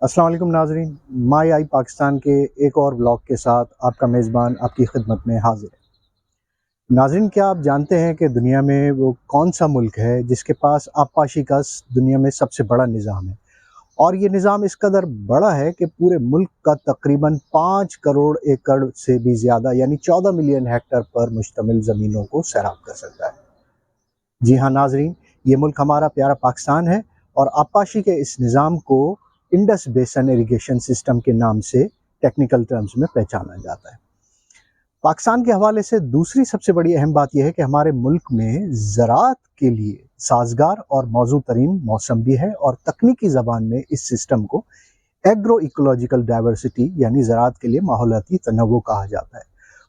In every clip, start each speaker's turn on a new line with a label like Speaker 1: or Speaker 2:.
Speaker 1: अस्सलाम वालेकुम नाजरीन, माई आई पाकिस्तान के एक और ब्लॉग के साथ आपका मेज़बान आपकी खिदमत में हाजिर है। नाजरीन, क्या आप जानते हैं कि दुनिया में वो कौन सा मुल्क है जिसके पास आबपाशी का दुनिया में सबसे बड़ा निज़ाम है? और ये निज़ाम इस कदर बड़ा है कि पूरे मुल्क का तकरीबन 5 करोड़ एकड़ से भी ज़्यादा यानी 14 मिलियन हेक्टेयर पर मुश्तमिल ज़मीनों को सैराब कर सकता है। जी हाँ नाजरीन, ये मुल्क हमारा प्यारा पाकिस्तान है और आबपाशी के इस निज़ाम को इंडस बेसन इरिगेशन सिस्टम के नाम से टेक्निकल टर्म्स में पहचाना जाता है। पाकिस्तान के हवाले से दूसरी सबसे बड़ी अहम बात यह है कि हमारे मुल्क में ज़राअत के लिए साजगार और मौजू तरीन मौसम भी है और तकनीकी ज़बान में इस सिस्टम को एग्रो इकोलॉजिकल डाइवर्सिटी यानी ज़राअत के लिए माहौलियाती तनव्वुर कहा जाता है।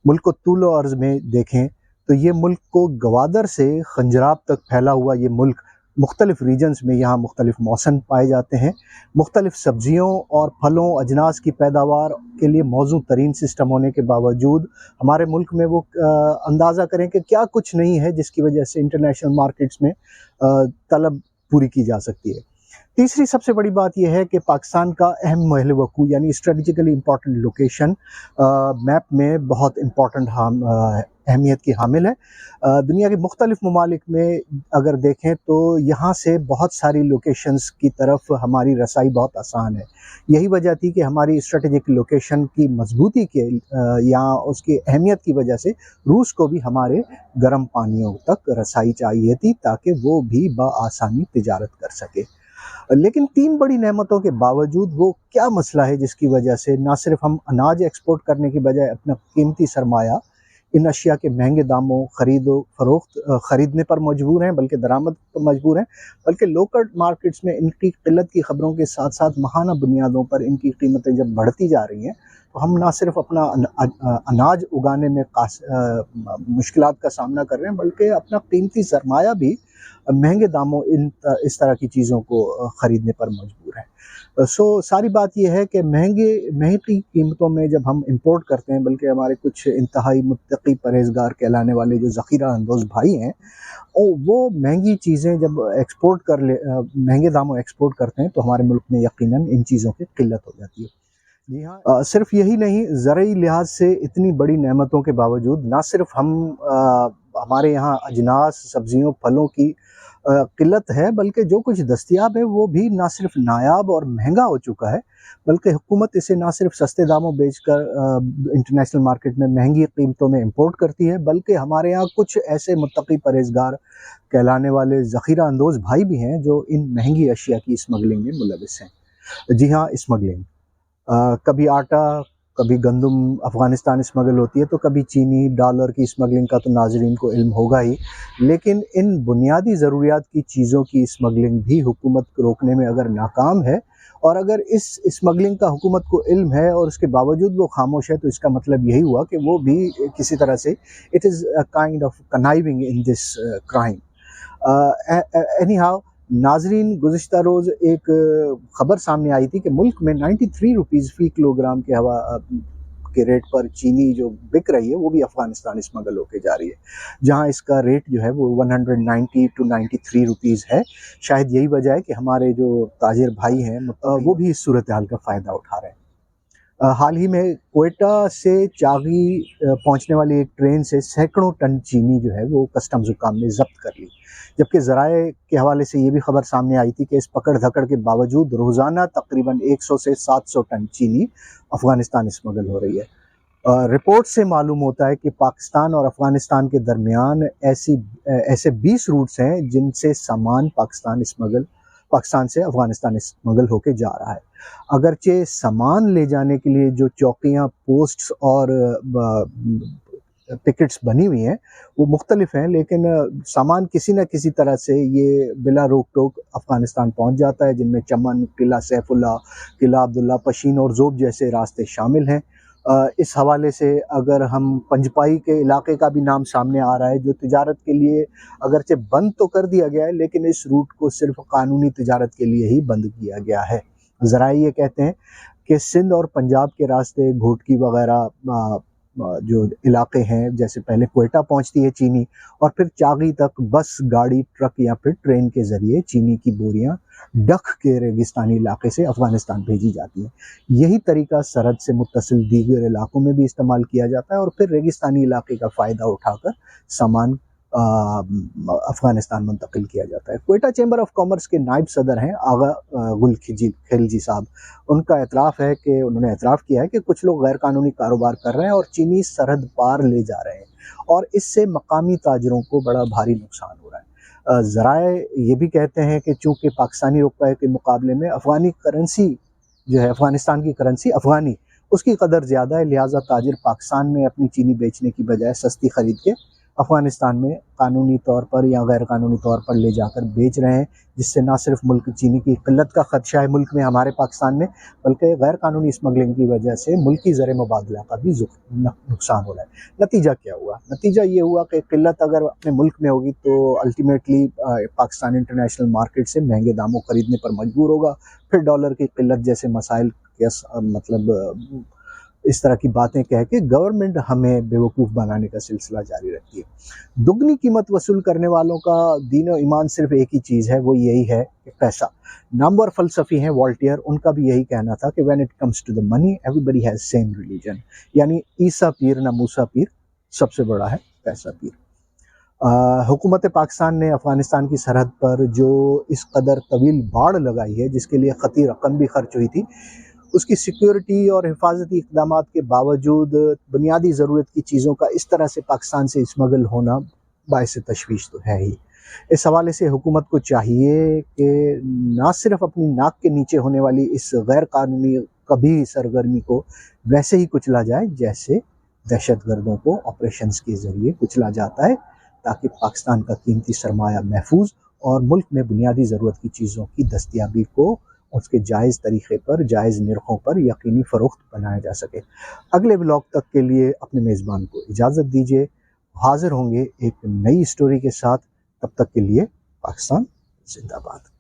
Speaker 1: मुल्क को तूल व अर्ज़ में देखें तो ये मुल्क को गवादर से खंजराब तक फैला हुआ ये मुल्क मुख्तलिफ रीजन्स में यहाँ मुख्तलिफ मौसम पाए जाते हैं। मुख्तलिफ सब्जियों और फलों अजनास की पैदावार के लिए मौजू तरीन सिस्टम होने के बावजूद हमारे मुल्क में वो अंदाज़ा करें कि क्या कुछ नहीं है जिसकी वजह से इंटरनेशनल मार्केट्स में तलब पूरी की जा सकती है। तीसरी सबसे बड़ी बात यह है कि पाकिस्तान का अहम महल वकू यानी स्ट्रेटजिकली इम्पॉर्टेंट लोकेशन मैप में बहुत इम्पॉर्टेंट अहमियत की हामिल है। दुनिया के मुख्तलिफ ममालिक में अगर देखें तो यहाँ से बहुत सारी लोकेशंस की तरफ हमारी रसाई बहुत आसान है। यही वजह थी कि हमारी स्ट्रेटजिक लोकेशन की मजबूती के या उसकी अहमियत की वजह से रूस को भी हमारे गर्म पानियों तक रसाई चाहिए थी ताकि वो भी बआसानी तिजारत कर सके। लेकिन 3 बड़ी नेमतों के बावजूद वो क्या मसला है जिसकी वजह से ना सिर्फ हम अनाज एक्सपोर्ट करने की बजाय अपना कीमती सरमाया इन अशिया के महंगे दामों खरीदने पर मजबूर हैं, बल्कि दरामद पर मजबूर हैं, बल्कि लोकल मार्केट्स में इनकी किल्लत की खबरों के साथ साथ माहाना बुनियादों पर इनकी कीमतें जब बढ़ती जा रही हैं तो हम ना सिर्फ अपना अनाज उगाने में मुश्किलात का सामना कर रहे हैं, बल्कि अपना कीमती सरमाया भी महंगे दामों इस तरह की चीज़ों को ख़रीदने पर मजबूर हैं। सारी बात यह है कि महंगी कीमतों में जब हम इंपोर्ट करते हैं, बल्कि हमारे कुछ इंतहाई मुत्तकी परहेजगार कहलाने वाले जो ज़ख़ीरा अंदोज़ भाई हैं वो महंगी चीज़ें जब महंगे दामों एक्सपोर्ट करते हैं तो हमारे मुल्क में यकीनन इन चीज़ों की किल्लत हो जाती है। जी हाँ, सिर्फ यही नहीं, ज़रई लिहाज से इतनी बड़ी नेमतों के बावजूद ना सिर्फ हमारे यहाँ अजनास सब्जियों फलों की किल्लत है, बल्कि जो कुछ दस्तयाब है वो भी ना सिर्फ नायाब और महंगा हो चुका है, बल्कि हुकूमत इसे ना सिर्फ सस्ते दामों बेचकर इंटरनेशनल मार्केट में महंगी कीमतों में इंपोर्ट करती है, बल्कि हमारे यहाँ कुछ ऐसे मुत्तकी परहेजगार कहलाने वाले ज़ख़ीरा अंदोज़ भाई भी हैं जो इन महंगी अशिया की स्मगलिंग में मुलविस हैं। जी हाँ, स्मगलिंग कभी आटा, कभी गंदम अफ़गानिस्तान स्मगल होती है, तो कभी चीनी, डॉलर की स्मगलिंग का तो नाज़रीन को इल्म होगा ही। लेकिन इन बुनियादी ज़रूरियात की चीज़ों की स्मगलिंग भी हुकूमत को रोकने में अगर नाकाम है और अगर इस स्मगलिंग का हुकूमत को इल्म है और उसके बावजूद वो खामोश है, तो इसका मतलब यही हुआ कि वो भी किसी तरह से it is a kind of conniving in this crime. Anyhow नाजरीन, गुज़िश्ता रोज़ एक ख़बर सामने आई थी कि मुल्क में 93 रुपीज़ फ़ी किलोग्राम के के रेट पर चीनी जो बिक रही है वो भी अफ़गानिस्तान स्मगल होके जा रही है, जहां इसका रेट जो है वो 190 टू 93 रुपीज़ है। शायद यही वजह है कि हमारे जो ताजिर भाई हैं वो भी इस सूरत हाल का फ़ायदा उठा रहे हैं। हाल ही में क्वेटा से चागी पहुंचने वाली एक ट्रेन से सैकड़ों टन चीनी जो है वो कस्टम्स हुकाम ने जब्त कर ली, जबकि ज़राए के हवाले से ये भी खबर सामने आई थी कि इस पकड़ धकड़ के बावजूद रोज़ाना तकरीबन 100 से 700 टन चीनी अफ़गानिस्तान स्मगल हो रही है। रिपोर्ट से मालूम होता है कि पाकिस्तान और अफ़गानिस्तान के दरमियान ऐसे 20 रूट्स हैं जिनसे सामान पाकिस्तान से अफ़गानिस्तान स्मगल होके जा रहा है। अगरचे सामान ले जाने के लिए जो चौकियाँ, पोस्ट्स और पिकेट्स बनी हुई हैं वो मुख्तलिफ हैं, लेकिन सामान किसी न किसी तरह से ये बिला रोक टोक अफ़गानिस्तान पहुंच जाता है, जिनमें चमन, किला सैफुल्ला, किला अब्दुल्ला, पशीन और ज़ोब जैसे रास्ते शामिल हैं। इस हवाले से अगर हम पंजपाई के इलाके का भी नाम सामने आ रहा है, जो तिजारत के लिए अगरचे बंद तो कर दिया गया है, लेकिन इस रूट को सिर्फ कानूनी तिजारत के लिए ही बंद किया गया है। ज़राए ये कहते हैं कि सिंध और पंजाब के रास्ते घोटकी वगैरह جو علاقے ہیں، جیسے پہلے کوئٹہ پہنچتی ہے چینی، اور پھر چاغی تک بس، گاڑی، ٹرک یا پھر ٹرین کے ذریعے چینی کی بوریاں ڈکھ کے ریگستانی علاقے سے افغانستان بھیجی جاتی ہیں۔ یہی طریقہ سرحد سے متصل دیگر علاقوں میں بھی استعمال کیا جاتا ہے، اور پھر ریگستانی علاقے کا فائدہ اٹھا کر سامان افغانستان منتقل کیا جاتا ہے۔ کوئٹہ چیمبر آف کامرس کے نائب صدر ہیں آغا گل خلجی صاحب۔ ان کا اعتراف ہے کہ انہوں نے اعتراف کیا ہے کہ کچھ لوگ غیر قانونی کاروبار کر رہے ہیں اور چینی سرحد پار لے جا رہے ہیں، اور اس سے مقامی تاجروں کو بڑا بھاری نقصان ہو رہا ہے۔ ذرائع یہ بھی کہتے ہیں کہ چونکہ پاکستانی روپے کے مقابلے میں افغانی کرنسی جو ہے، افغانستان کی کرنسی افغانی، اس کی قدر زیادہ ہے، لہٰذا تاجر پاکستان میں اپنی چینی بیچنے کی بجائے سستی خرید کے افغانستان میں قانونی طور پر یا غیر قانونی طور پر لے جا کر بیچ رہے ہیں، جس سے نہ صرف ملک چینی کی قلت کا خدشہ ہے ملک میں، ہمارے پاکستان میں، بلکہ غیر قانونی اسمگلنگ کی وجہ سے ملکی زر مبادلہ کا بھی نقصان ہو رہا ہے۔ نتیجہ کیا ہوا؟ نتیجہ یہ ہوا کہ قلت اگر اپنے ملک میں ہوگی تو الٹیمیٹلی پاکستان انٹرنیشنل مارکیٹ سے مہنگے داموں خریدنے پر مجبور ہوگا، پھر ڈالر کی قلت جیسے مسائل کے مطلب اس طرح کی باتیں کہہ کے گورنمنٹ ہمیں بیوقوف بنانے کا سلسلہ جاری رکھتی ہے۔ دگنی قیمت وصول کرنے والوں کا دین و ایمان صرف ایک ہی چیز ہے، وہ یہی ہے کہ پیسہ۔ نامور فلسفی ہیں والٹیئر، ان کا بھی یہی کہنا تھا کہ when it comes to the money everybody has same religion، یعنی عیسیٰ پیر نہ موسیٰ پیر، سب سے بڑا ہے پیسہ پیر۔ حکومت پاکستان نے افغانستان کی سرحد پر جو اس قدر طویل باڑ لگائی ہے، جس کے لیے خطی رقم بھی خرچ ہوئی تھی، اس کی سیکیورٹی اور حفاظتی اقدامات کے باوجود بنیادی ضرورت کی چیزوں کا اس طرح سے پاکستان سے اسمگل ہونا باعث تشویش تو ہے ہی۔ اس حوالے سے حکومت کو چاہیے کہ نہ صرف اپنی ناک کے نیچے ہونے والی اس غیر قانونی کبھی سرگرمی کو ویسے ہی کچلا جائے جیسے دہشت گردوں کو آپریشنز کے ذریعے کچلا جاتا ہے، تاکہ پاکستان کا قیمتی سرمایہ محفوظ اور ملک میں بنیادی ضرورت کی چیزوں کی دستیابی کو اس کے جائز طریقے پر، جائز نرخوں پر یقینی فروخت بنایا جا سکے۔ اگلے بلاگ تک کے لیے اپنے میزبان کو اجازت دیجیے، حاضر ہوں گے ایک نئی سٹوری کے ساتھ، تب تک کے لیے پاکستان زندہ باد۔